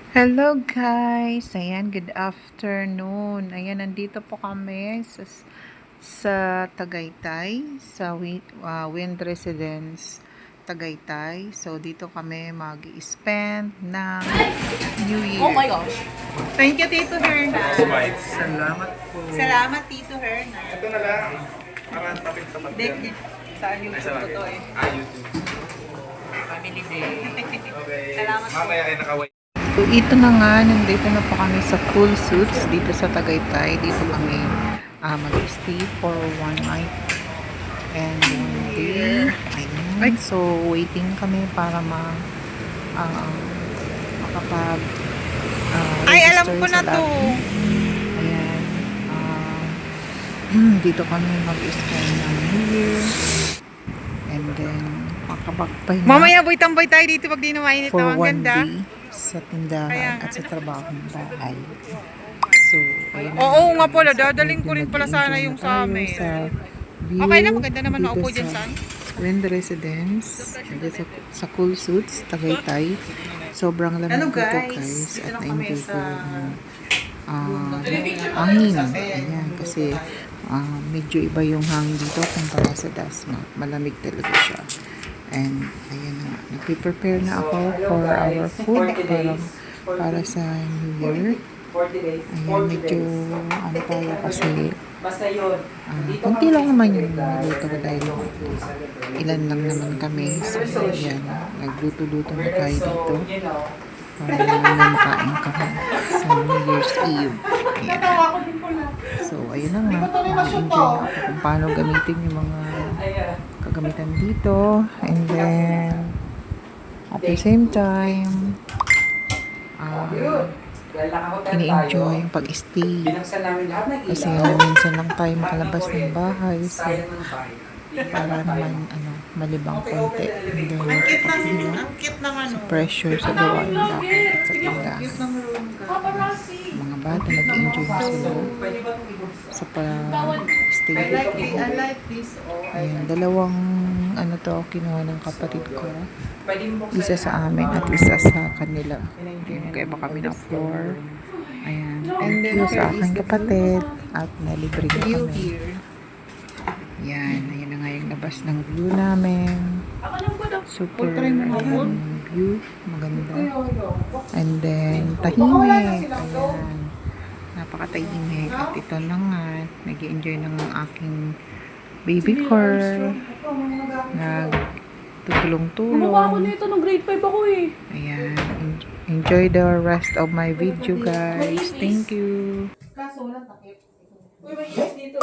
Hello guys! Ayan, good afternoon. Ayan, nandito po kami sa Tagaytay, sa Wind Residence Tagaytay. So, dito kami mag-spend ng New Year. Oh my gosh. Thank you, Tito Herna. Salamat po. Salamat, Tito Herna. Ito na lang. Parang tapit-tapat yan. Sa YouTube ko to eh. YouTube. Family Day. Okay. Salamat po. Mamaya ay nakaway. So, ito na nga, nandito na po kami sa Cool Suits dito sa Tagaytay. Dito kami mag-stay for one night and one day. Ayun. So, waiting kami para makapag Ay, alam register ko sa na to. lobby. Ayan. Dito kami mag-spend ng New Year. And then, makapagpahinga Mamaya boy tambay tayo dito pag di na mainit for na. Ang one ganda. day sa tindahan Kaya at sa trabahong bahay. So, ayun na. Oo nga pala, So, dadaling ko rin pala sana nag-enjoy yung na sa tayo amin. sa view Okay lang, maganda naman dito maupo dyan sa saan. Wind Residence, dito sa Cool Suits, Tagaytay. Sobrang lamig Hello, dito guys. guys Dito at na kami na-enjoy sa ko yung hangin. Ayan, kasi medyo iba yung hangin dito kumpara sa Dasma. Malamig talaga siya. And ayan na, nagpe-prepare na ako for our food para sa New Year. Ayan, medyo ano tayo kasi konti lang naman yung niluto ko dahil ilan lang naman kami. So ayan, nagluto-luto na tayo dito para naman makain kami sa New Year's Eve. Ayan. So ayun na nga, enjoy na ako kung paano gamitin yung mga kagamitan dito, and then at the same time ini-enjoy yung pag-stay kasi minsan lang tayo makalabas ng bahay, so para naman malibang konti, and then Ang cute ng makapagpahinga ang cute ng ano. sa pressure sa gawain bahay at sa tindahan. Cute ng room ka. Mga bata nag-enjoy na sila sa stay I like dito. this. I like this. Oh. Ayan, dalawang kinuha ng kapatid ko. Isa sa amin at isa sa kanila. Ayan, kaya ba kami ng floor. Ayan, thank you sa aking kapatid at nalibre niya kami. Ayan, ayan na nga yung labas ng view namin. Super view, maganda. And then, tahimik. Ayan, napakatahimik. At ito na nga, nag-enjoy ng aking baby girl. Nagtutulong-tulong. Gumawa ako nito nung grade 5 ako eh. Ayan. Enjoy the rest of my video, guys. Thank you. Kaso walang takip. Uy, may ice dito.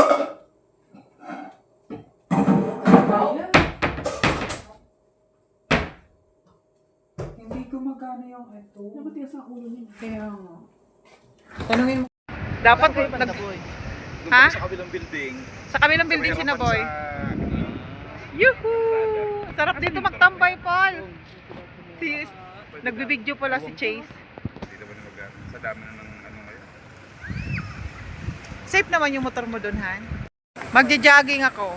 Hindi gumagana yung ito. Namatigas ang ulo niya. Kaya nga. Tanungin mo. Dapat Ha? Sa kabilang building. Sa kabilang building si na boy. Yuhuu! Sarap dito magtambay, Paul. Nagbibideo pala si Chase. Dito ba na sa dami na ng ano ngayon? Safe naman yung motor mo dun, Han. Magja-jogging ako.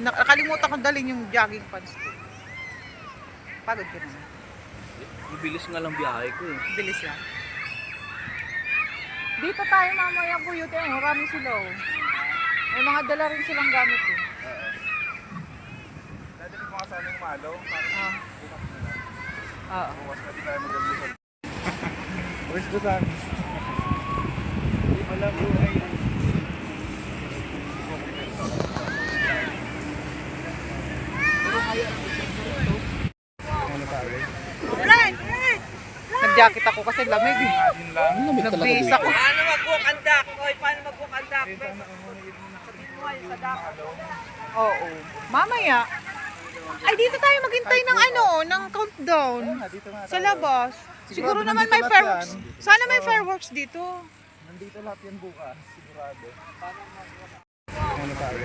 Nakalimutan ko dalhin yung jogging pants ko. Pagod ka naman. Mabilis nga lang biyahe ko eh. Bilis lang. Dito tayo mamaya po yun. Marami sila oh. May mga dala rin silang gamit eh. Dati ko mga sana yung malo. Ah. Oo. Bukas na di tayo mag-almusal. Where's the sun? Wala po ay. Ano tayo? Nag-jacket ako kasi lamig eh. Yun lang. Nag-base ako. Paano mag-walk-and-duck? Oy, paano mag-walk-and-duck? Oo. Mamaya. Ay, dito tayo maghintay ng ng countdown. Sa labas. Siguro naman may fireworks. Sana may fireworks dito. Nandito lahat yan bukas. Sigurado. Ano tayo?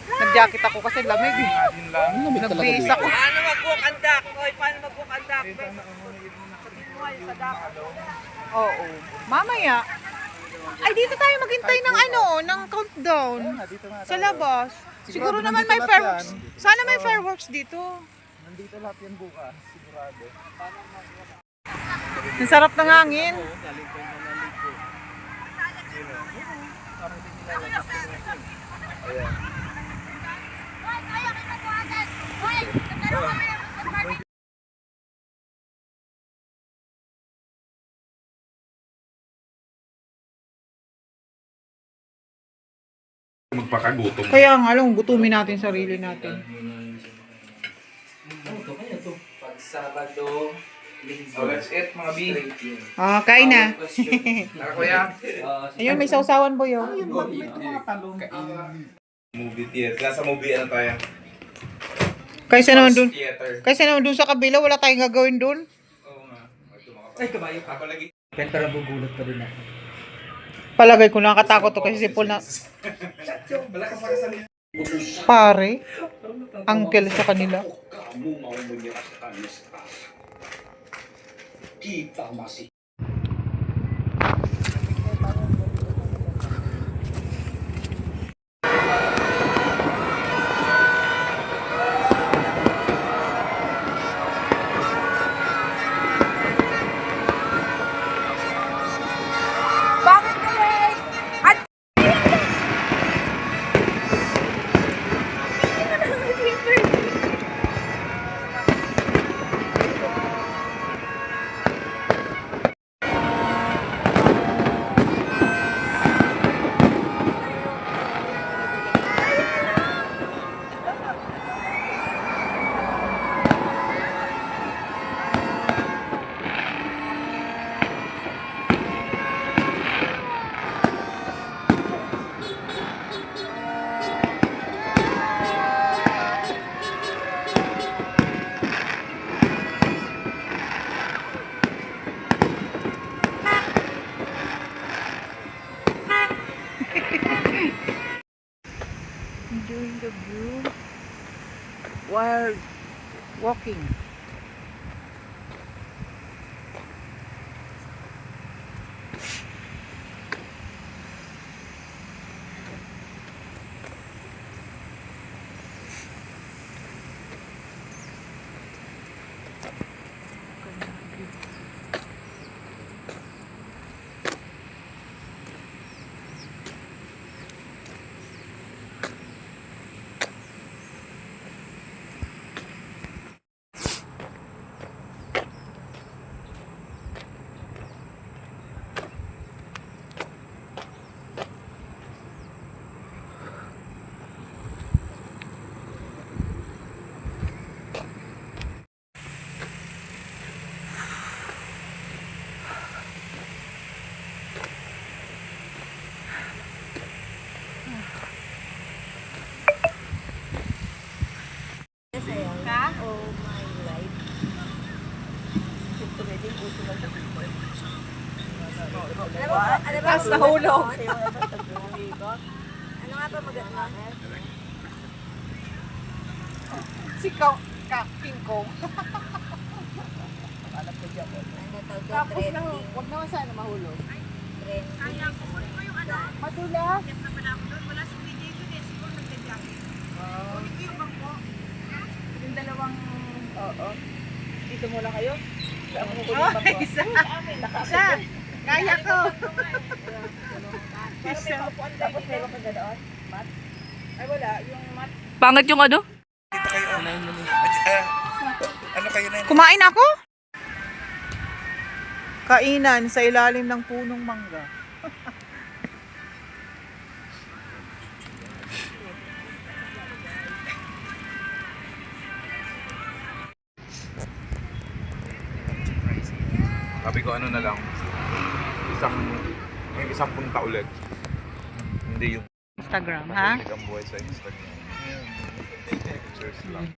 Nag-jacket ako kasi lamig eh. Yun lang. Nag-base ako. Paano mag-walk-and-duck? Oy, paano mag-walk-and-duck? Oo. Mamaya. Ay, dito tayo maghintay ng ng countdown. Sa labas. Siguro naman may fireworks. Sana may fireworks dito. Nandito lahat yan bukas. Sigurado. Ang sarap ng hangin. Galing pa yung mamalig ko. Parang hindi nilalabas ko na ito. Ayan. Magpakagutom. Kaya nga lang, gutumin natin sarili natin. Pag Sabado, Linggo. Oh, let's eat mga B. Ah, kain na. Tara kuya. Ayun, may sausawan po yun. Movie theater. Nasa movie ano tayo? Kaysa naman dun. Theater. Kaysa naman dun sa kabila, wala tayong gagawin dun. Oo nga. Ay, kabayo ka. Ako lagi. Kaya nagugulat pa rin ako. Palagay ko nakakatakot to kasi si Paul na... Wala ka sa niya. Pare, uncle sa kanila. Enjoying the view while walking. Tapos nahulog. Ano nga ba maganda? Si King Kong. Ano to? Tapos lang, huwag naman sana mahulog. Madulas. Yung dalawang... Oo. Dito muna kayo? Isa. Isa. Kaya ko. Isa. Tapos meron ka ganoon? Mat? Ay wala, yung mat. Pangit yung ano? Ano kayo na yun? Kumain ako? Kainan sa ilalim ng punong mangga. Sabi ko ano na lang. Isang punta ulit. Hindi yung Instagram, ha? ang buhay sa Instagram. Pictures lang.